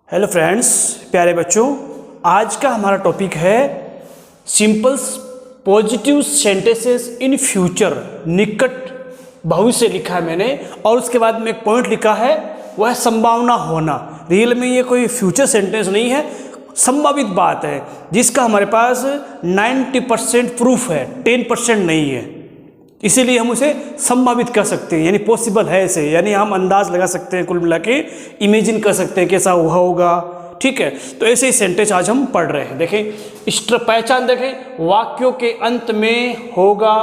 Hello friends, प्यारे बच्चों, आज का हमारा टॉपिक है simple positive sentences in future. निकट भविष्य लिखा है मैंने और उसके बाद में एक पॉइंट लिखा है वह संभावना होना। रियल में ये कोई फ्यूचर सेंटेंस नहीं है, संभावित बात है जिसका हमारे पास 90% प्रूफ है, 10% नहीं है। इसीलिए हम उसे संभावित कर सकते हैं, यानी पॉसिबल है ऐसे, यानी हम अंदाज लगा सकते हैं, कुल मिला के इमेजिन कर सकते हैं कैसा हुआ होगा। ठीक है, तो ऐसे ही सेंटेंस आज हम पढ़ रहे हैं। देखें, पहचान देखें, वाक्यों के अंत में होगा,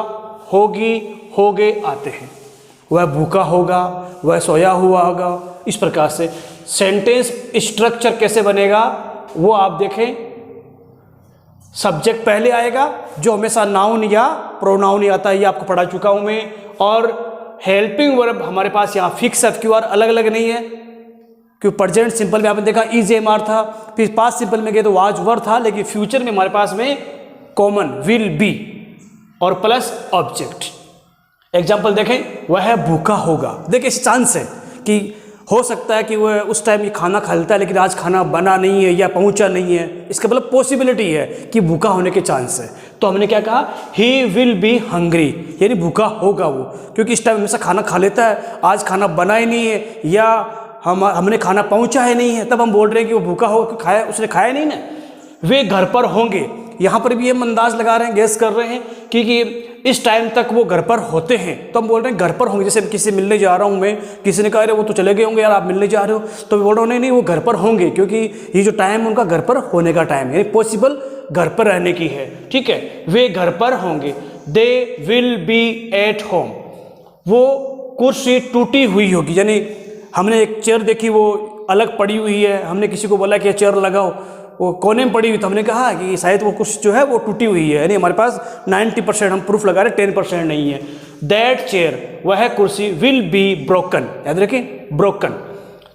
होगी, होगे आते हैं। वह भूखा होगा, वह सोया हुआ होगा। इस प्रकार से सेंटेंस स्ट्रक्चर कैसे बनेगा वो आप देखें। सब्जेक्ट पहले आएगा जो हमेशा नाउन या प्रोनाउन आता है, ये आपको पढ़ा चुका हूं मैं। और हेल्पिंग वर्ब हमारे पास यहाँ फिक्स एफक्यूआर अलग अलग नहीं है, क्योंकि प्रेजेंट सिंपल में आपने देखा इज एम आर था, फिर पास्ट सिंपल में गए तो वाज वर था, लेकिन फ्यूचर में हमारे पास में कॉमन विल बी और प्लस ऑब्जेक्ट। एग्जाम्पल देखें, वह भूखा होगा। देखिए इस चांस है कि हो सकता है कि वह उस टाइम ये खाना खा लेता है लेकिन आज खाना बना नहीं है या पहुंचा नहीं है, इसका मतलब पॉसिबिलिटी है कि भूखा होने के चांस है। तो हमने क्या कहा, ही विल बी हंग्री, यानी भूखा होगा वो, क्योंकि इस टाइम हमेशा खाना खा लेता है, आज खाना बना ही नहीं है या हमने खाना पहुंचा ही नहीं है, तब हम बोल रहे हैं कि वो भूखा हो, खाया उसने खाया नहीं ना। वे घर पर होंगे, यहाँ पर भी हम अंदाज लगा रहे हैं, गेस कर रहे हैं कि इस टाइम तक वो घर पर होते हैं, तो हम बोल रहे हैं घर पर होंगे। जैसे किसी से मिलने जा रहा हूँ मैं, किसी ने कहा अरे वो तो चले गए होंगे यार, आप मिलने जा रहे हो, तो बोल रहा हूँ नहीं वो घर पर होंगे, क्योंकि ये जो टाइम उनका घर पर होने का टाइम है, यानी पॉसिबल घर पर रहने की है। ठीक है, वे घर पर होंगे। They will be at home, वो कुर्सी टूटी हुई होगी, यानी हमने एक चेयर देखी वो अलग पड़ी हुई है, हमने किसी को बोला कि चेयर लगाओ, वो कोने में पड़ी हुई, तो हमने कहा कि शायद वो कुछ जो है वो टूटी हुई है, यानी हमारे पास 90% हम प्रूफ लगा रहे, 10% नहीं है। दैट चेयर, वह कुर्सी, विल बी ब्रोकन, याद रखें ब्रोकन।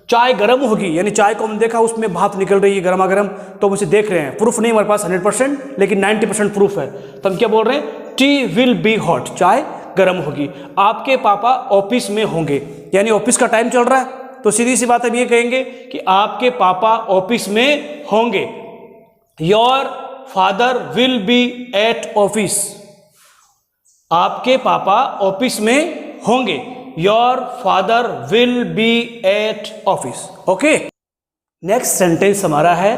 चाय गर्म होगी, यानी चाय को हमने देखा उसमें भाप निकल रही है गर्मा गर्म, तो हम उसे देख रहे हैं। प्रूफ नहीं हमारे पास 100%, लेकिन 90% प्रूफ है। तो हम क्या बोल रहे हैं, टी विल बी हॉट, चाय गर्म होगी। आपके पापा ऑफिस में होंगे, यानी ऑफिस का टाइम चल रहा है, तो सीधी सी बात हम ये कहेंगे कि आपके पापा ऑफिस में होंगे। Your father will be at office, आपके पापा ऑफिस में होंगे। Your father will be at office. Okay, next sentence हमारा है,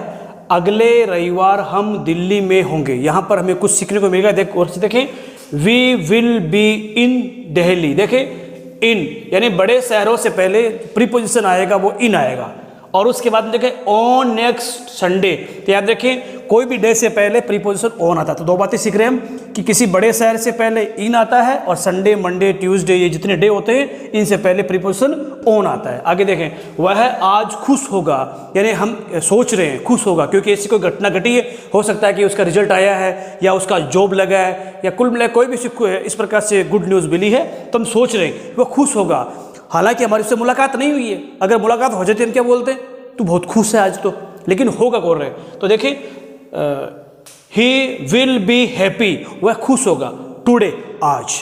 अगले रविवार हम दिल्ली में होंगे। यहां पर हमें कुछ सीखने को मिलेगा। देखें, we will be in Delhi. देखें इन, यानी बड़े शहरों से पहले प्रीपोजिशन आएगा वो इन आएगा, और उसके बाद देखें ऑन नेक्स्ट संडे। तो याद रखें कोई भी डे से पहले प्रीपोजिशन ऑन आता है। तो दो बातें सीख रहे हैं हम कि किसी बड़े शहर से पहले इन आता है, और संडे, मंडे, ट्यूसडे, ये जितने डे होते हैं इनसे पहले प्रीपोजिशन ऑन आता है। आगे देखें, वह आज खुश होगा, यानी हम सोच रहे हैं खुश होगा, क्योंकि ऐसी कोई घटना घटी है, हो सकता है कि उसका रिजल्ट आया है या उसका जॉब लगा है या कुल मिला कोई भी इस प्रकार से गुड न्यूज़ मिली है, तो हम सोच रहे हैं वह खुश होगा। हालांकि हमारी उससे मुलाकात नहीं हुई है, अगर मुलाकात हो जाती है हम क्या बोलते हैं, तू बहुत खुश है आज तो, लेकिन होगा बोल रहे हैं। तो देखिए, ही विल बी हैप्पी, वह खुश होगा टुडे, आज।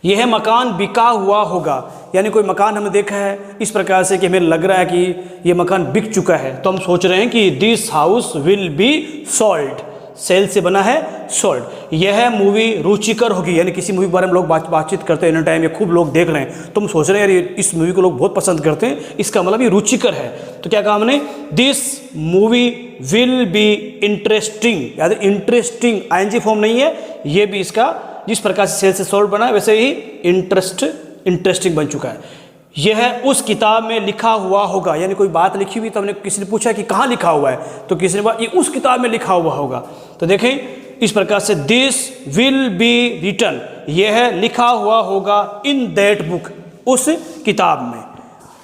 यह मकान बिका हुआ होगा, यानी कोई मकान हमने देखा है इस प्रकार से कि हमें लग रहा है कि यह मकान बिक चुका है, तो हम सोच रहे हैं कि this house will be sold, sale से बना है सोल्ड। यह मूवी रुचिकर होगी, यानी किसी मूवी के बारे में लोग बातचीत करते हैं इन टाइम, ये खूब लोग देख रहे हैं, तो हम सोच रहे हैं यार इस मूवी को लोग बहुत पसंद करते हैं, इसका मतलब ये रुचिकर है। तो क्या कहा हमने, this movie will be interesting. याद है इंटरेस्टिंग आईएनजी फॉर्म नहीं है, ये भी इसका जिस प्रकार से सेल से सोल्ड बना है वैसे ही इंटरेस्टिंग बन चुका है। यह उस किताब में लिखा हुआ होगा, यानी कोई बात लिखी हुई, तो हमने किसी ने पूछा कि कहाँ लिखा हुआ है, तो किसी ने बोला ये उस किताब में लिखा हुआ होगा। तो देखें इस प्रकार से, दिस विल बी रिटन, यह लिखा हुआ होगा इन दैट बुक, उस किताब में।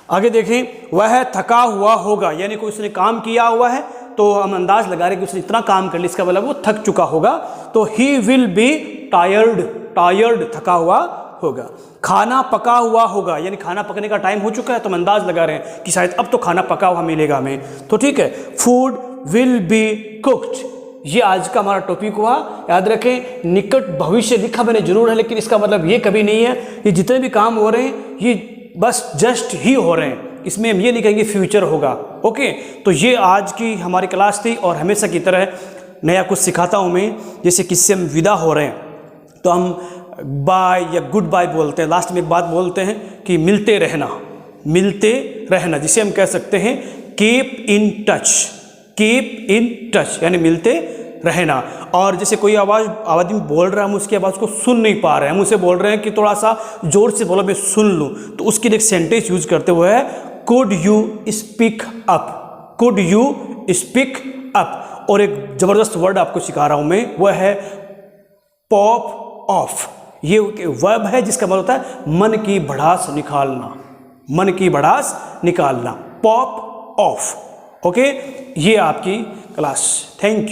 आगे देखें, वह थका हुआ होगा, यानी कोई उसने काम किया हुआ है, तो हम अंदाज लगा रहे हैं कि उसने इतना काम कर लिया, इसका मतलब वो थक चुका होगा। तो ही विल बी टायर्ड, थका हुआ होगा। खाना पका हुआ होगा, यानी खाना पकने का टाइम हो चुका है, तो हम अंदाज लगा रहे हैं कि शायद अब तो खाना पका हुआ मिलेगा हमें, तो ठीक है। फूड विल बी कुक्ड, ये आज का हमारा टॉपिक हुआ। याद रखें, निकट भविष्य लिखा मैंने जरूर है, लेकिन इसका मतलब ये कभी नहीं है ये जितने भी काम हो रहे हैं ये बस जस्ट ही हो रहे हैं, इसमें हम ये नहीं कहेंगे फ्यूचर होगा। ओके, तो ये आज की हमारी क्लास थी और हमेशा की तरह नया कुछ सिखाता हूँ मैं। जैसे किससे हम विदा हो रहे हैं तो हम बाय या गुड बाय बोलते हैं, लास्ट में एक बात बोलते हैं कि मिलते रहना, मिलते रहना, जिसे हम कह सकते हैं keep in touch, keep in touch यानी मिलते रहना। और जैसे कोई आदमी बोल रहा है, हम उसकी आवाज़ को सुन नहीं पा रहे हैं, हम उसे बोल रहे हैं कि थोड़ा सा जोर से बोलो मैं सुन लूँ, तो उसके लिए एक सेंटेंस यूज करते हुए है could you speak up, could you speak up. और एक जबरदस्त वर्ड आपको सिखा रहा हूँ मैं, वह है पॉप ऑफ। ये वर्ब है जिसका मतलब होता है मन की भड़ास निकालना, मन की भड़ास निकालना, पॉप ऑफ। ओके, ये आपकी क्लास। Thank you.